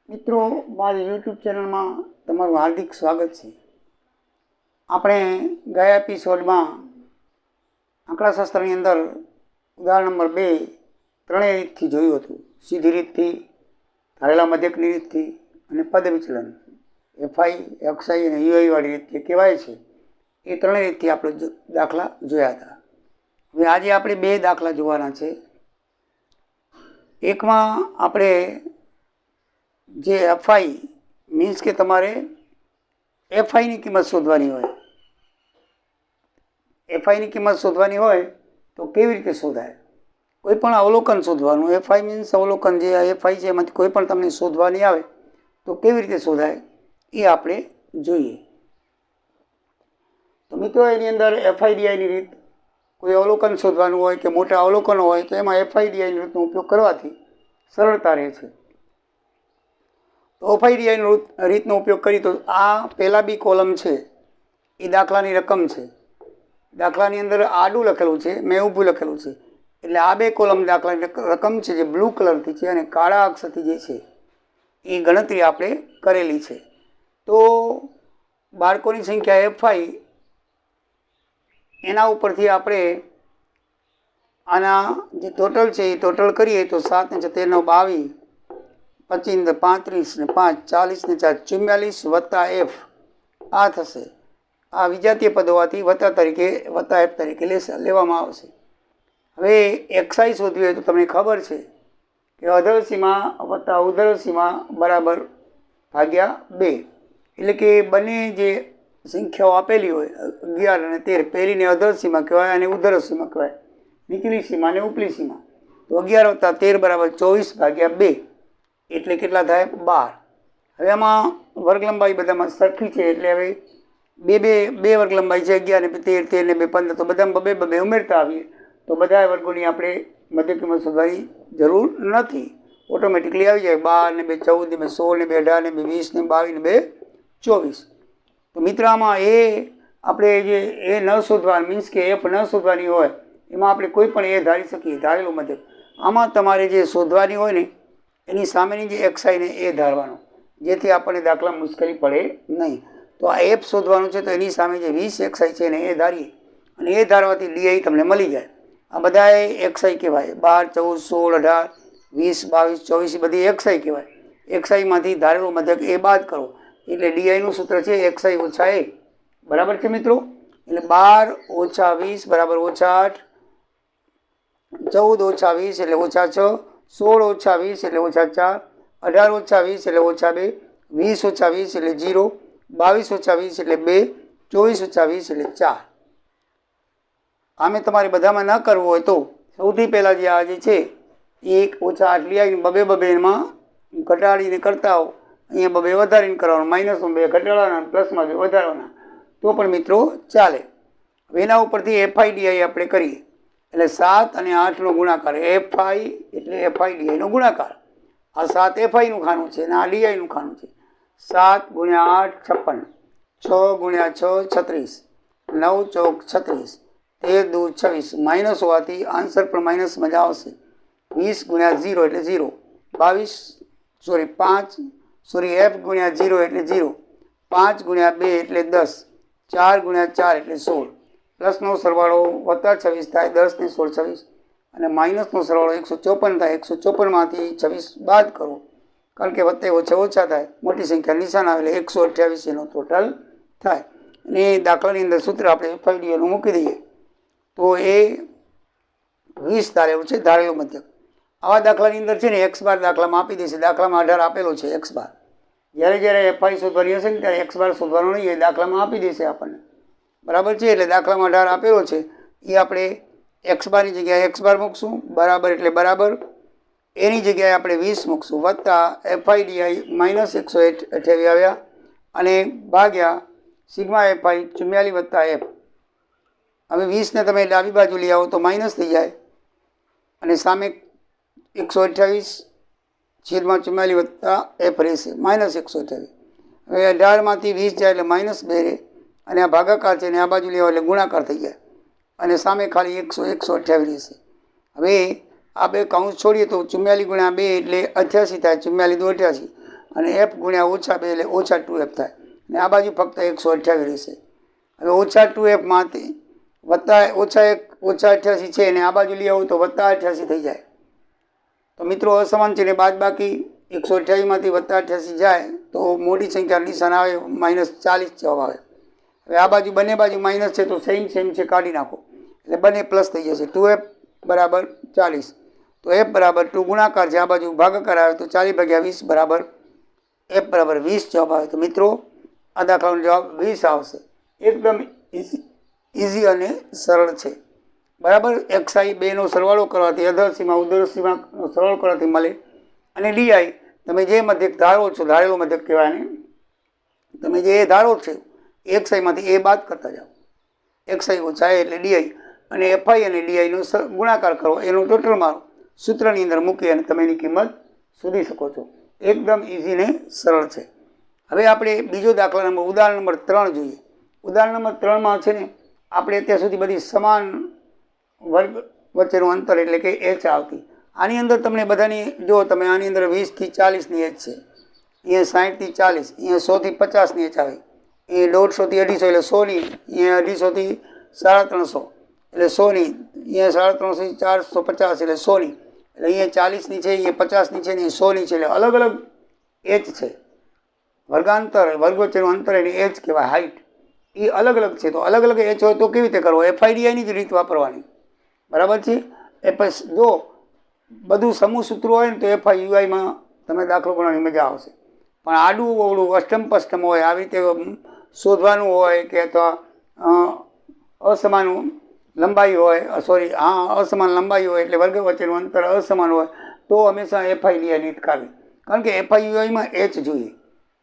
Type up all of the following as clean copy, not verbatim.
મિત્રો, મારી યુટ્યુબ ચેનલમાં તમારું હાર્દિક સ્વાગત છે. આપણે ગયા એપિસોડમાં આંકડાશાસ્ત્રની અંદર ઉદાહરણ નંબર 2 ત્રણેય રીતથી જોયું હતું. સીધી રીતથી, ધારેલા મધ્યકની રીતથી અને પદ વિચલન એફઆઈ, એક્સઆઈ અને યુઆઈ વાળી રીત કહેવાય છે. એ ત્રણેય રીતથી આપણે દાખલા જોયા હતા. હવે આજે આપણે 2 દાખલા જોવાના છે. એકમાં આપણે જે એફઆઈ મીન્સ કે તમારે એફઆઈની કિંમત શોધવાની હોય. એફઆઈની કિંમત શોધવાની હોય તો કેવી રીતે શોધાય? કોઈ પણ અવલોકન શોધવાનું. એફઆઈ મીન્સ અવલોકન. જે એફઆઈ છે એમાંથી કોઈ પણ તમને શોધવાની આવે તો કેવી રીતે શોધાય એ આપણે જોઈએ. તો મિત્રો, એની અંદર એફઆઈડીઆઈની રીત, કોઈ અવલોકન શોધવાનું હોય કે મોટા અવલોકનો હોય તો એમાં એફઆઈડીઆઈની રીતનો ઉપયોગ કરવાથી સરળતા રહે છે. તો એફઆઈડીઆઈની રીતનો ઉપયોગ કરી તો આ પહેલા બી કોલમ છે એ દાખલાની રકમ છે. દાખલાની અંદર આડું લખેલું છે, મેં ઊભું લખેલું છે. એટલે આ 2 કોલમ દાખલાની રકમ છે જે બ્લુ કલરથી છે અને કાળા અક્ષરથી જે છે એ ગણતરી આપણે કરેલી છે. તો બાળકોની સંખ્યા એફઆઈ, એના ઉપરથી આપણે આના જે ટોટલ છે એ ટોટલ કરીએ તો 7 ને 6 = 22, 25 ને 35 ને 5 40 ને 4 44 વત્તા એફ આ થશે. આ વિજાતીય પદ હોવાથી વત્તા એફ તરીકે લેવામાં આવશે. હવે એક્સઆઈ શોધવી હોય તો તમને ખબર છે કે અધર સીમા વત્તા ઉધર સીમા બરાબર ભાગ્યા 2. એટલે કે બંને જે સંખ્યાઓ આપેલી હોય 11 અને 13, પહેલીને અધર સીમા કહેવાય અને ઉધર સીમા કહેવાય, નીચલી સીમા અને ઉપલી સીમા. તો 11 વત્તા 13 બરાબર 24 ભાગ્યા 2 એટલે કેટલા થાય? 12. હવે આમાં વર્ગ લંબાઈ બધામાં સરખી છે એટલે હવે બે વર્ગ લંબાઈ છે, 11 ને 13, 13 ને 2 15, તો બધામાં 2 ઉમેરતા આવીએ તો બધા વર્ગોની આપણે મધ્ય કિંમત શોધવાની જરૂર નથી, ઓટોમેટિકલી આવી જાય. 12 ને 2 14 ને 2 16 ને 2 18 ને 2 20 ને 22 ને 2 24. તો મિત્ર, આમાં એ આપણે જે એ ન શોધવાનું મીન્સ કે એફ ન શોધવાની હોય એમાં આપણે કોઈ પણ એ ધારી શકીએ, ધારેલું મધ્યક. આમાં તમારે જે શોધવાની હોય ને એની સામેની જે એક્સઆઈને એ ધારવાનો, જેથી આપણને દાખલા મુશ્કેલી પડે નહીં. તો આ એફ શોધવાનું છે તો એની સામે જે 20 એક્સઆઈ છે ને એ ધારીએ અને એ ધારવાથી ડીઆઈ તમને મળી જાય. આ બધા એક્સઆઈ કહેવાય. 12, 14, 16, 18, 20, 22, 24 બધી એક્સઆઈ કહેવાય. એક્સઆઈમાંથી ધારેલું મધ્યક એ બાદ કરો એટલે ડીઆઈનું સૂત્ર છે એક્સઆઈ ઓછા એ. બરાબર છે મિત્રો? એટલે 12 ઓછા 20 બરાબર -8, 14 ઓછા 20 એટલે -6, 16 ઓછા 20 એટલે -4, 18 ઓછા 20 એટલે -2, 20 ઓછા 20 એટલે 0, 22 ઓછા 20 એટલે 2, 24 ઓછા 20 એટલે 4. આમે તમારે બધામાં ન કરવું હોય તો સૌથી પહેલાં જે આ જે છે 1 ઓછા 8 લઈ આવીને બબેમાં ઘટાડીને કરતા હો. અહીંયા 2 વધારીને કરવાનું, -2 ઘટાડવાના, પ્લસમાં 2 વધારવાના, તો પણ મિત્રો ચાલે. હવે એના ઉપરથી એફઆઈડીઆઈ આપણે કરીએ એટલે 7 અને 8નો ગુણાકાર. એફઆઈ એટલે એફઆઈડીઆઈનો ગુણાકાર. આ 7 એફઆઈનું ખાનું છે અને આ ડીઆઈનું ખાનું છે. 7 ગુણ્યા 8 56, 6 ગુણ્યા 6 36, 9 ચોક 36, 13 દૂ 26. માઇનસ હોવાથી આન્સર પણ માઇનસમાં જ આવશે. 20 ગુણ્યા 0 એટલે 0, 5 એફ ગુણ્યા 0 એટલે 0, 5 ગુણ્યા 2 એટલે 10, 4 ગુણ્યા 4 એટલે 16. પ્લસનો સરવાળો વત્તા 26 થાય, 10 ને 16 26, અને માઇનસનો સરવાળો 154 થાય. 154માંથી 26 બાદ કરો કારણ કે વત્તા ઓછા થાય, મોટી સંખ્યા નિશાન આવે એટલે 128 એનો ટોટલ થાય. અને દાખલાની અંદર સૂત્ર આપણે એફઆઈડીઆઈનું મૂકી દઈએ તો એ 20 ધારેલું છે, ધારેલું મધ્યક. આવા દાખલાની અંદર છે ને એક્સ બાર દાખલામાં આપી દેશે. દાખલામાં 18 આપેલો છે એક્સ બાર. જ્યારે એફઆઈ શોધવાની હશે ને ત્યારે એક્સ બાર શોધવાનો નહીં, એ દાખલામાં આપી દેશે આપણને. બરાબર છે? એટલે દાખલામાં 18 આપેલો છે એ આપણે એક્સ બારની જગ્યાએ એક્સ બાર મૂકશું, બરાબર એટલે બરાબર, એની જગ્યાએ આપણે 20 મૂકશું, વત્તા એફઆઈડીઆઈ -128 આવ્યા અને ભાગ્યા સિગ્મા એફઆઈ 44 વત્તા એફ. હવે 20ને તમે ડાબી બાજુ લઈ આવો તો માઇનસ થઈ જાય અને સામે 128 છેદમાં 44 વત્તા એફ રહેશે, -128. હવે 18માંથી 20 જાય એટલે -2 રહે અને આ ભાગાકાર છે ને આ બાજુ લેવા એટલે ગુણાકાર થઈ જાય અને સામે ખાલી 128 રહેશે. હવે આ 2 કૌંસ છોડીએ તો 44 ગુણ્યા 2 એટલે 88 થાય, 44 દુ 88, અને એફ ગુણ્યા -2 એટલે ઓછા 2f થાય અને આ બાજુ ફક્ત 128 રહેશે. હવે ઓછા 2fમાંથી વત્તા ઓછા 1 ઓછા 88 છે અને આ બાજુ લઈ આવું તો વત્તા 88 થઈ જાય. તો મિત્રો અસમાન છે ને બાદ બાકી 128માંથી વત્તા 88 જાય તો મોટી સંખ્યા નિશાન આવે -40 જવાબ આવે. હવે આ બાજુ બંને બાજુ માઇનસ છે તો સેમ છે કાઢી નાખો એટલે બંને પ્લસ થઈ જશે. 2f બરાબર 40 તો f બરાબર 2 ગુણાકાર છે, આ બાજુ ભાગાકાર આવે તો 40/20 બરાબર f બરાબર 20 જવાબ આવે. તો મિત્રો આ દાખલાનો જવાબ 20 આવશે. એકદમ ઇઝી અને સરળ છે બરાબર. xi 2નો સરવાળો કરવાથી અધર સીમા ઉધર સીમાનો સરવાળો કરવાથી મળે અને di તમે જે મધ્યક ધારો છો, ધારેલો મધ્યક કહેવાય ને, તમે જે ધારો છો xi એ બાદ કરતા જાઓ. xi - a એટલે di અને fi અને di નો ગુણાકાર કરો, એનું ટોટલ મારો સૂત્રની અંદર મૂકી અને તમે એની કિંમત શોધી શકો છો. એકદમ ઇઝી ને સરળ છે. હવે આપણે બીજો દાખલા નંબર ઉદાહરણ નંબર 3 જોઈએ. ઉદાહરણ નંબર 3માં છે ને આપણે અત્યાર સુધી બધી સમાન વર્ગ વચ્ચેનું અંતર એટલે કે h આવતી. આની અંદર તમને બધાની જો તમે આની અંદર 20 થી 40ની h છે, અહીંયા 60 થી 40, અહીંયા 100 થી 50ની h આવે, અહીંયા 150 થી 250 એટલે 100ની, અહીંયા 250 થી 350 એટલે 100ની, અહીંયા 350 થી 450 એટલે 100ની, એટલે અહીંયા 40ની છે, અહીંયા 50ની છે, અહીંયા 100ની છે. એટલે અલગ અલગ h છે. વર્ગાંતર વર્ગ વચ્ચેનું અંતર એટલે h કહેવાય, હાઇટ. એ અલગ અલગ છે. તો અલગ અલગ h હોય તો કેવી રીતે કરવો? FIDIની જ રીત વાપરવાની બરાબર છે. એ પછી જો બધું સમૂહ સૂત્રો હોય ને તો FIUIમાં તમે દાખલો ગણવાની મજા આવશે. પણ આડું ઓવડું અષ્ટમ પષ્ટમ હોય, આવી રીતે શોધવાનું હોય કે અથવા અસમાન લંબાઈ હોય, અસમાન લંબાઈ હોય એટલે વર્ગ વચ્ચેનું અંતર અસમાન હોય તો હંમેશા FIDIની રીત કાઢવી. કારણ કે FIUIમાં h જોઈએ.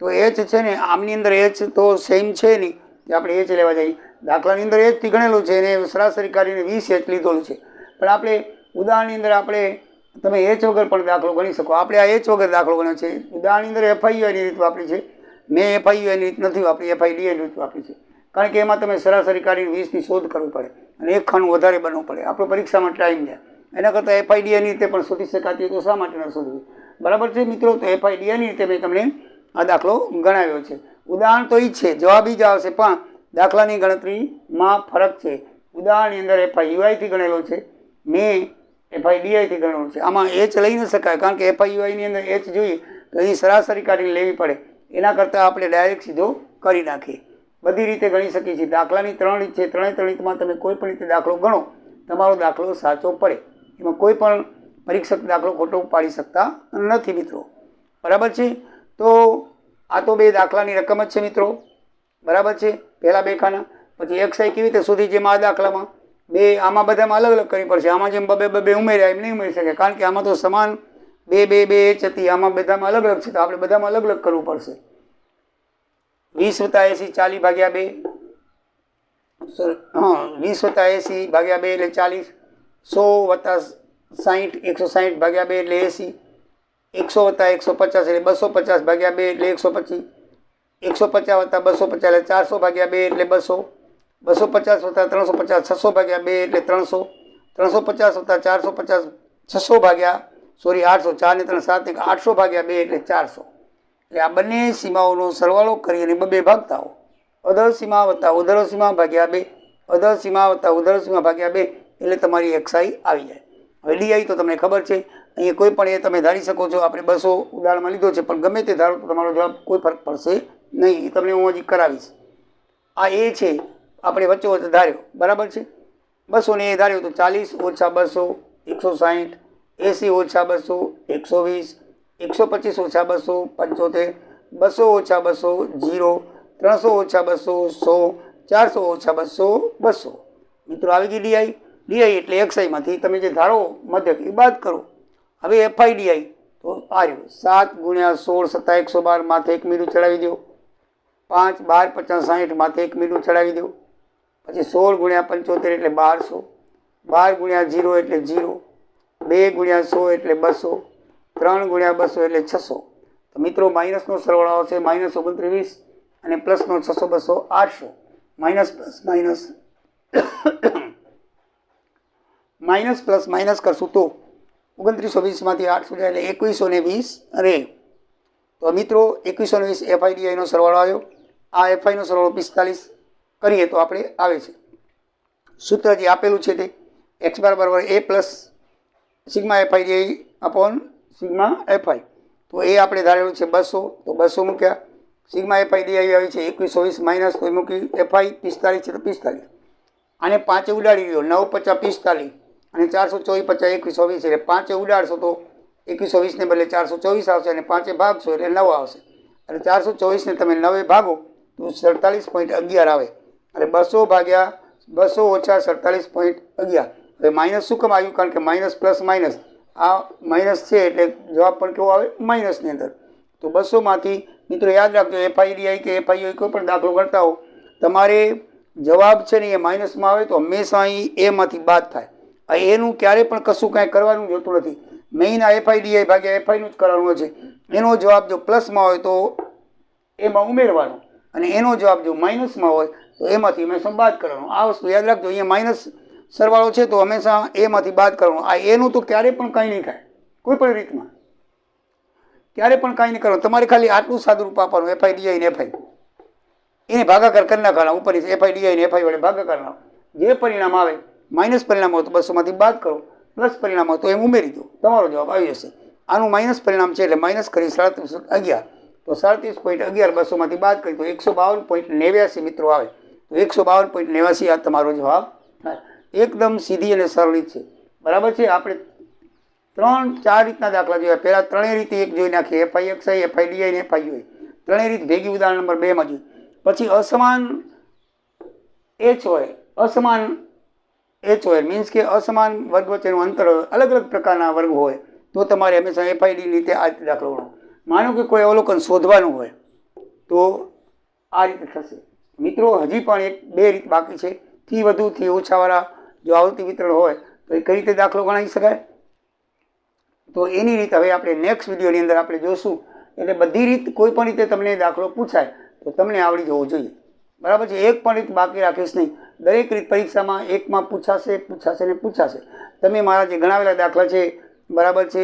તો h છે ને આમની અંદર h તો સેમ છે નહીં, આપણે h લેવા જઈએ. દાખલાની અંદર h થી ગણેલું છે અને સરાસરી કાઢીને 20 h લીધેલું છે. પણ આપણે ઉદાહરણની અંદર આપણે તમે h વગર પણ દાખલો ગણી શકો. આપણે આ h વગર દાખલો ગણ્યો છે. ઉદાહરણની અંદર FIUIની રીત વાપરી છે. મેં FIUIની રીત નથી વાપરી, FIDIની રીત વાપરી છે. કારણ કે એમાં તમે સરાસરી કાઢીને 20ની શોધ કરવી પડે અને એક ખાનું વધારે બનવું પડે. આપણો પરીક્ષામાં ટાઈમ જાય. એના કરતાં FIDIની રીતે પણ શોધી શકાતી તો શા માટે ન શોધવી? બરાબર છે મિત્રો. તો FIDIની રીતે મેં તમને આ દાખલો ગણાવ્યો છે. ઉદાહરણ તો એ જ છે, જવાબ જ આવશે, પણ દાખલાની ગણતરીમાં ફરક છે. ઉદાહરણની અંદર FIUIથી ગણેલો છે, મેં FIDIથી ગણેલો છે. આમાં h લઈ ન શકાય કારણ કે FIUIની અંદર h જોઈએ તો એની સરાસરી કાઢીને લેવી પડે. એના કરતાં આપણે ડાયરેક્ટ સીધો કરી નાખીએ. બધી રીતે ગણી શકીએ છીએ. દાખલાની 3 રીત છે. 3 રીતમાં તમે કોઈ પણ રીતે દાખલો ગણો તમારો દાખલો સાચો પડે. એમાં કોઈ પણ પરીક્ષક દાખલો ખોટો પાડી શકતા નથી મિત્રો. બરાબર છે. તો આ તો 2 દાખલાની રકમ જ છે મિત્રો. બરાબર છે. પહેલાં 2 ખાના, પછી xi કેવી રીતે શોધી? જેમ આ દાખલામાં આમાં બધામાં અલગ અલગ કરવી પડશે. આમાં જેમ બે ઉમેર્યા એમ નહીં ઉમેરી શકે કારણ કે આમાં તો સમાન 2 h હતી. આમાં બધામાં અલગ અલગ છે તો આપણે બધામાં અલગ અલગ કરવું પડશે. 20 + 80 40/2, 20 + 80/2 એટલે 40, 100 + 60 160/2 એટલે 80, 100 + 150 એટલે 250/2 એટલે 125, 150 + 250 એટલે 400/2 એટલે 200, 250 + 350 600/2 એટલે 300, 350 + 450 800, 4 ને 3 7 ને 800/2 એટલે 400. એટલે આ બંને સીમાઓનો સરવાળો કરી અને 2 ભાગતા હો. અધર સીમા વત્તા ઉધર સીમા ભાગ્યા 2, અધર સીમા વત્તા ઉધર સીમા ભાગ્યા 2 એટલે તમારી xi આવી જાય. હવે di તો તમને ખબર છે. અહીંયા કોઈ પણ એ તમે ધારી શકો છો. આપણે 200 ઉદાહરણમાં લીધો છે, પણ ગમે તે ધારો તો તમારો જવાબ કોઈ ફરક પડશે નહીં. એ તમને હું હજી કરાવીશ. આ એ છે આપણે વચ્ચે ધાર્યો. બરાબર છે. 200 ને એ ધાર્યો તો 40 - 200 160, 80 - 200 120, 125 - 200 75, 200 - 200 0, 300 - 200 100, 400 - 200 200. મિત્રો આવી ગઈ di એટલે xi તમે જે ધારો મધ્યક એ બાદ કરો. હવે FIDI તો આ રહ્યું 7 × 16 = 112 માથે 1 મીંડું ચડાવી દો. 5 12 50 60 માથે 1 મીંડું ચડાવી દો. પછી 16 × 75 એટલે 1200, 12 × 0 એટલે 0, 2 × 100 એટલે 200, 3 × 200 એટલે 600. તો મિત્રો માઇનસનો સરવાળો આવશે -29 અને પ્લસનો 600 200 800. માઇનસ પ્લસ માઇનસ કરશું તો 2920માંથી 800 જાય એટલે 2120 રહે. તો તો મિત્રો 2120 FIDIનો સરવાળો આવ્યો. આ FIનો સરવાળો 45 કરીએ તો આપણે આવે છે સૂત્ર જે આપેલું છે તે x બાર બરાબર a plus sigma FIDI upon sigma FI. તો એ આપણે ધારેલું છે 200, તો 200 મૂક્યા. સિગ્મા FIDI આવી છે 2120 માઇનસ તો મૂકી FI 45 છે તો 45. આને 5 ઉડાડી દો, 9 50 45 અને 424 50 2120 એટલે 5 ઉડાડશો તો 2120 ને બદલે 424 આવશે અને 5 ભાગશો એટલે 9 આવશે. અને 424 ને તમે 9 ભાગો તો 47.11 આવે. અને 200 ભાગ્યા 200 ઓછા 47.11. હવે માઇનસ શું કામ આવ્યું? કારણ કે માઇનસ પ્લસ માઇનસ, આ માઇનસ છે એટલે જવાબ પણ કેવો આવે? માઇનસની અંદર. તો 200માંથી મિત્રો યાદ રાખજો FIDI કે FIO કોઈ પણ દાખલો કરતા હો, તમારે જવાબ છે ને એ માઇનસમાં આવે તો હંમેશા અહીં એમાંથી બાદ થાય. આ એનું ક્યારે પણ કશું કાંઈ કરવાનું જોતું નથી. મેઇન આ FIDI ભાગ્યા FIનું જ કરવાનું છે. એનો જવાબ જો પ્લસમાં હોય તો એમાં ઉમેરવાનો અને એનો જવાબ જો માઇનસમાં હોય તો એમાંથી હંમેશા બાદ કરવાનો. આ વસ્તુ યાદ રાખજો. અહીંયા માઇનસ સરવાળો છે તો હંમેશા એમાંથી બાદ કરવાનો. આ એનું તો ક્યારે પણ કાંઈ નહીં થાય, કોઈ પણ રીતમાં ક્યારે પણ કાંઈ નહીં કરવાનું. તમારે ખાલી આટલું સાદું રૂપ આપવાનું FIDI ને FI, એને ભાગાકાર કરી નાખવાના. ઉપરની FIDI ને FI વડે ભાગાકાર કરવાનો. જે પરિણામ આવે માઇનસ પરિણામ હોય તો 200માંથી બાદ કરો, પ્લસ પરિણામ હોય તો એમ ઉમેરી દો, તમારો જવાબ આવી જશે. આનું માઇનસ પરિણામ છે એટલે માઇનસ કરી 37.11 તો 37.11 200માંથી બાદ કરી તો 152.89 મિત્રો આવે. તો 152.89 આ તમારો જવાબ થાય. એકદમ સીધી અને સરળ રીત છે, બરાબર છે. આપણે 3-4 રીતના દાખલા જોયા. પહેલાં ત્રણેય રીતે એક જોઈ નાખીએ, FIXI FIDI અને FIO. ત્રણેય રીત ભેગી ઉદાહરણ નંબર 2માં જોઈ. પછી અસમાન H હોય, અસમાન H હોય મીન્સ કે અસમાન વર્ગ વચ્ચેનું અંતર હોય, અલગ અલગ પ્રકારના વર્ગ હોય તો તમારે હંમેશા FID રીતે આ રીતે દાખલો ગણો. માનો કે કોઈ અવલોકન શોધવાનું હોય તો આ રીતે થશે. મિત્રો હજી પણ 1-2 રીત બાકી છે. થી વધુ થી ઓછાવાળા જો આવૃત્તિ વિતરણ હોય તો એ કઈ રીતે દાખલો ગણાવી શકાય, તો એની રીત હવે આપણે નેક્સ્ટ વિડીયોની અંદર આપણે જોશું. એટલે બધી રીત કોઈ પણ રીતે તમને દાખલો પૂછાય તો તમને આવડી જવું જોઈએ, બરાબર છે. એક પણ રીત બાકી રાખીશ નહીં. દરેક રીત પરીક્ષામાં એકમાં પૂછાશે ને પૂછાશે. તમે મારા જે ગણાવેલા દાખલા છે, બરાબર છે,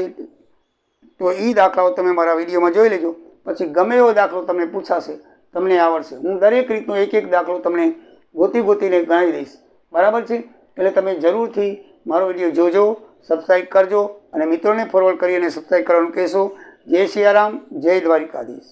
તો એ દાખલાઓ તમે મારા વિડીયોમાં જોઈ લેજો. પછી ગમે એવો દાખલો તમને પૂછાશે, તમને આવડશે. હું દરેક રીતનો એક દાખલો તમને ગોતીને ગણાવી દઈશ, બરાબર છે. એટલે તમે જરૂરથી મારો વિડીયો જોજો, સબસ્ક્રાઈબ કરજો અને મિત્રોને ફોરવર્ડ કરી અને સબસ્ક્રાઈબ કરવાનું કહેશો. જય સિયારામ, જય દ્વારિકાધીશ.